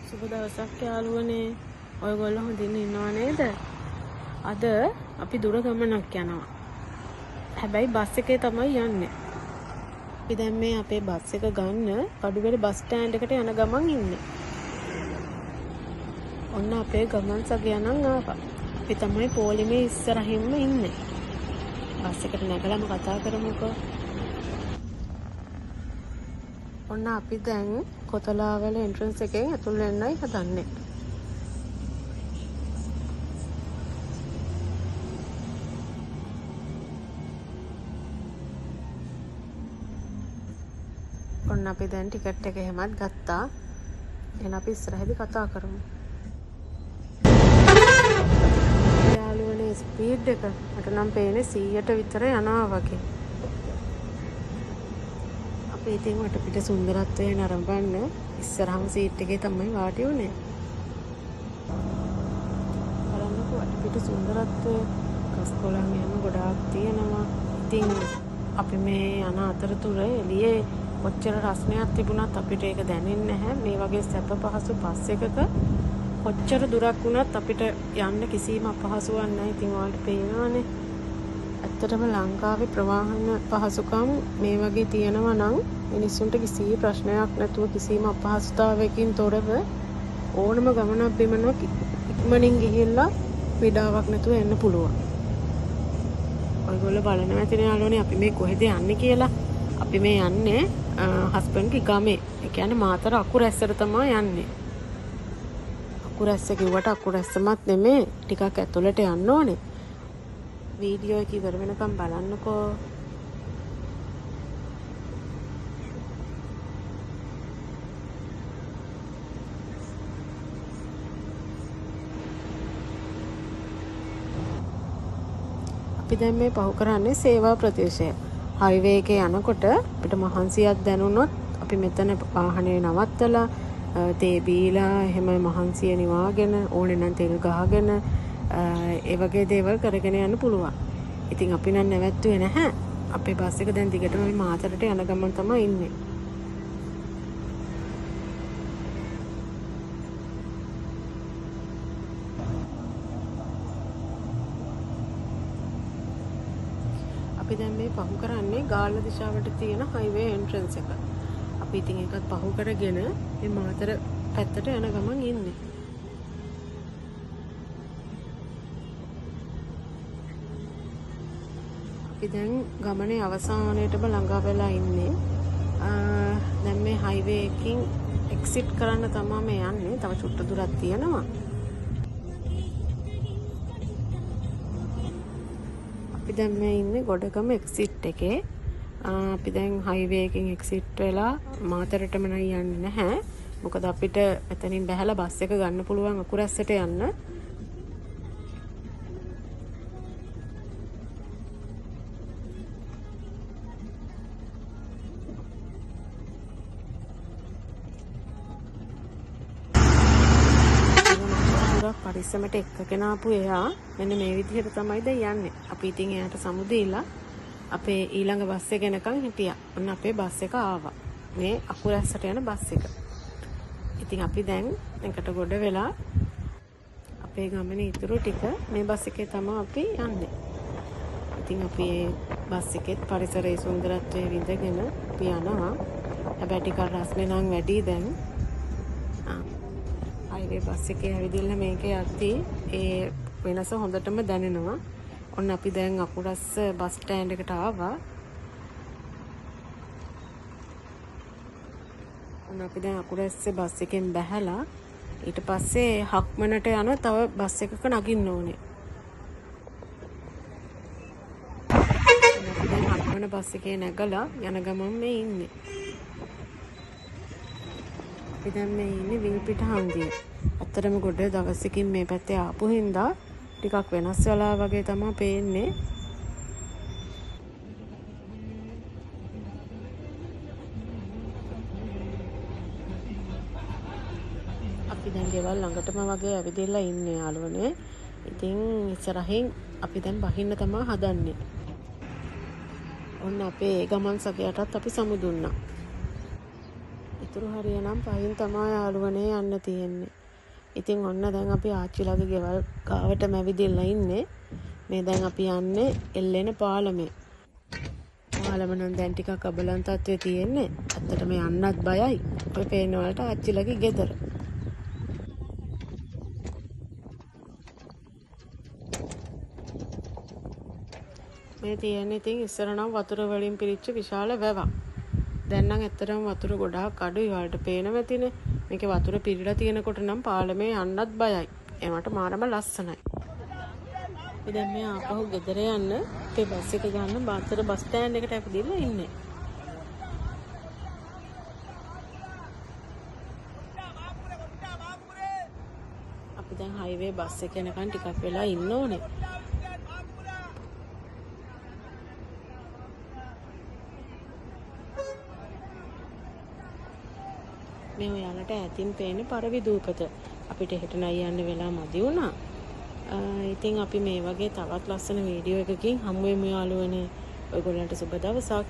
සුබ දවසක් යාළුවනේ. ඔයගොල්ලෝ හොඳින් ඉන්නව නේද? අද අපි දුර ගමනක් යනවා. හැබැයි බස් එකේ තමයි යන්නේ. අපි දැන් මේ අපේ බස් එක ගන්න කඩුවෙල බස් ස්ටෑන්ඩ් එකට යන ගමන් ඉන්නේ. ඔන්න අපේ ගමන් සගයනම් ආවා. අපි තමයි පොලිමේ ඉස්සරහින්ම ඉන්නේ. බස් එකට නැගලාම කතා කරමුකෝ. ඔන්න අපි දැන් කොතලාවල එන්ට්‍රන්ස් එකෙන් ඇතුල් වෙන්නයි හදන්නේ. ඔන්න අපි දැන් ටිකට් එක එහෙමත් ගත්තා. එහෙනම් අපි ඉස්සරහදී කතා කරමු. යාළුවනේ ස්පීඩ් එක මට නම් පේන්නේ 100ට විතර යනවා වගේ. අපි ඉතින් වටපිට සුන්දරත්වය නරඹන්න ඉස්සරහම සීට් එකේ තමයි වාඩි වුනේ. බලන්නකෝ වටපිට සුන්දරත්වය, කස්කොලන් යන ගොඩාක් තියෙනවා. ඉතින් අපි මේ යන අතරතුර එළියේ කොච්චර රස්නයක් තිබුණත් අපිට ඒක දැනෙන්නේ නැහැ. මේ වගේ සැප පහසු බස් එකක කොච්චර දුරක් වුණත් අපිට යන්න කිසිම අපහසුවක් නැහැ. ඉතින් ඔයාලට පේනවනේ. ඇත්තටම ලංකාවේ ප්‍රවාහන පහසුකම් මේ වගේ තියෙනවා නම් මිනිස්සුන්ට කිසි ප්‍රශ්නයක් නැතුව කිසිම අපහසුතාවයකින් තොරව ඕනම ගමනක් බිමනක් ඉක්මනින් ගිහිල්ලා පීඩාවක් නැතුව එන්න පුළුවන්. ඔයගොල්ලෝ බලනවා ඇතිනේ යාළුවනේ අපි මේ කොහෙද යන්නේ කියලා. අපි මේ යන්නේ හස්බන්ඩ්ගේ ගමේ. ඒ කියන්නේ මාතර අකුරැස්සට තමයි යන්නේ. අකුරැස්ස කිව්වට අකුරැස්සමත් නෙමෙයි. ටිකක් ඇතුළට යන්න ඕනේ. වීඩියෝ එක ඉවර වෙනකම් බලන්නකෝ. අපි දැන් මේ පහු කරන්නේ සේවා ප්‍රදේශය. හයිවේ එකේ යනකොට අපිට මහන්සියක් දැනුනොත් අපි මෙතන වාහනේ නවත්තලා තේ බීලා එහෙම මහන්සිය නිවාගෙන ඕනේ නම් තෙල් ගහගෙන ඒ වගේ දේවල් කරගෙන යන්න පුළුවන්. ඉතින් අපි නම් නැවැත්තුවේ නැහැ. අපේ බස් එක දැන් දිගටම මේ මාතරට යන ගමන් තමයි ඉන්නේ. අපි දැන් මේ පහු කරන්නේ ගාල්ල දිශාවට තියෙන හයිවේ එන්ට්‍රන්ස් එක. අපි ඉතින් ඒකත් පහු කරගෙන මේ මාතර පැත්තට යන ගමන් ඉන්නේ. අපි දැන් ගමනේ අවසානයේටම ළඟා වෙලා ඉන්නේ. දැන් මේ හයිවේ එකකින් එක්සිට් කරන්න තමයි මේ යන්නේ. තව චුට්ට දුරක් තියෙනවා. අපි දැන් මේ ඉන්නේ ගොඩගම එක්සිට් එකේ. අපි දැන් හයිවේ එකකින් එක්සිට් වෙලා මාතරටම නම් යන්නේ නැහැ. මොකද අපිට මෙතනින් බැහැලා බස් එක ගන්න පුළුවන් අකුරැස්සට යන්න. පරිස්සමට එක්කගෙන ආපු එයා මෙන්න මේ විදිහට තමයි දැන් යන්නේ. අපි ඉතින් එයාට සමු දීලා අපේ ඊළඟ බස් එක එනකන් හිටියා. ඔන්න අපේ බස් එක ආවා. මේ අකුරැස්සට යන බස් එක. ඉතින් අපි දැන් එකට ගොඩ වෙලා අපේ ගමනේ ඉතුරු ටික මේ බස් එකේ තමයි අපි යන්නේ. ඉතින් අපි බස් එකෙත් පරිසරයේ සුන්දරත්වය විඳගෙන අපි යනවා. හැබැයි ටිකක් රස්නේ නම් වැඩි දැන්. හයිවේ බස් එකේ ඇවිදින්න මේකේ යද්දී ඒ වෙනස හොඳටම දැනෙනවා. ඔන්න අපි දැන් අකුරැස්ස බස් ස්ටෑන්ඩ් එකට ආවා. ඔන්න අපි දැන් අකුරැස්ස බස් එකෙන් බැහැලා ඊට පස්සේ හක්මනට යන තව බස් එකක නගින්න ඕනේ. අපි දැන් හක්මන බස් එකේ නැගලා යන ගමන් මේ ඉන්නේ. අපි දැන් මේ ඉන්නේ විල්පිට හන්දිය. ඇත්තටම ගොඩ දවසකින් මේ පැත්තේ ආපු හින්දා ටිකක් වෙනස් වෙලා වගේ තමයි පේන්නේ. අපි දැන් ගෙවල් ළඟටම වගේ ඇවිදලා ඉන්නේ යාළුවනේ. ඉතින් ඉස්සරහින් අපි දැන් බහින්න තමයි හදන්නේ. ඔන්න අපේ ගමන් සගයටත් අපි සමු දුන්නා. වතුර හරියනම් පහින් තමයි යාළුවනේ යන්න තියෙන්නේ. ඉතින් ඔන්න දැන් අපි ආච්චිලාගේ ගෙවල් ගාවට මැවිදිලා ඉන්නේ. මේ දැන් අපි යන්නේ එල්ලෙන පාලමේ. පාලම නම් දැන් ටිකක් අබලන් තත්ත්වයේ තියෙන්නේ. ඇත්තටම යන්නත් බයයි. ඔය පේන වලට ආච්චිලාගේ ගෙදර. මේ තියෙන්නේ ඉතින් ඉස්සර නම් වතුර වලින් පිරිච්ච විශාල වැවක්. දැන් නම් ඇත්තටම වතුර ගොඩාක් අඩුයි. වලට පේනවා ඇතිනේ. මේකේ වතුර පිරීලා තියෙනකොට නම් පාලමේ යන්නත් බයයි. ඒවට මාරම ලස්සනයි. අපි දැන් මේ ආපහු ගෙදර යන්න අපේ බස් එක ගන්න බාතර බස් ස්ටෑන්ඩ් එකට ඇවිදලා ඉන්නේ. අපි දැන් හයිවේ බස් එක යනකන් ටිකක් වෙලා ඉන්න ඕනේ. මේ ඔයාලට ඈතින් පේන පරවිදූපත. අපිට හෙට නයි යන්න වෙලා මදි වුණා. ඉතින් අපි මේ වගේ තවත් ලස්සන වීඩියෝ එකකින් හමු වෙමු යාළුවනේ. ඔයගොල්ලන්ට සුබ දවසක්.